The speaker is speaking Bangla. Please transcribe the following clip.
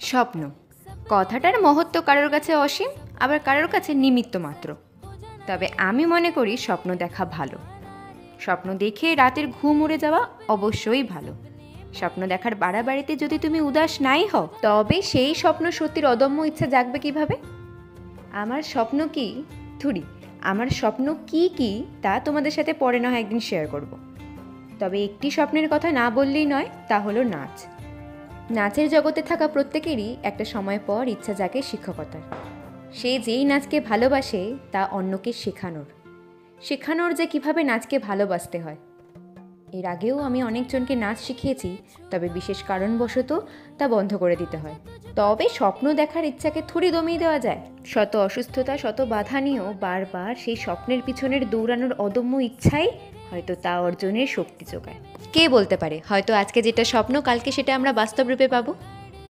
স্বপ্ন কথাটার মহত্ব কারোর কাছে অসীম, আবার কারোর কাছে নিমিত্ত মাত্র। তবে আমি মনে করি স্বপ্ন দেখা ভালো। স্বপ্ন দেখে রাতের ঘুম উড়ে যাওয়া অবশ্যই ভালো। স্বপ্ন দেখার বাড়াবাড়িতে যদি তুমি উদাস নাই হও, তবে সেই স্বপ্ন সত্যির অদম্য ইচ্ছা জাগবে কিভাবে? আমার স্বপ্ন কি থুড়ি আমার স্বপ্ন কি কি তা তোমাদের সাথে পরে না হয় একদিন শেয়ার করব। তবে একটি স্বপ্নের কথা না বললেই নয়, তা হলো নাচ। নাচের জগতে থাকা প্রত্যেকেরই একটা সময় পর ইচ্ছা জাগে শিক্ষকতার। সে যেই নাচকে ভালোবাসে তা অন্যকে শেখানোর যে কিভাবে নাচকে ভালোবাসতে হয়। এর আগেও আমি অনেকজনকে নাচ শিখিয়েছি, তবে বিশেষ কারণবশত তা বন্ধ করে দিতে হয়। তবে স্বপ্ন দেখার ইচ্ছাকে থোড়ি দমিয়ে দেওয়া যায়? শত অসুস্থতা, শত বাধা নিয়েও বারবার সেই স্বপ্নের পিছনের দৌড়ানোর অদম্য ইচ্ছাই হয়তো তা অর্জনের শক্তি যোগায়। কে বলতে পারে, হয়তো আজকে যেটা স্বপ্ন কালকে সেটা আমরা বাস্তব রূপে পাবো।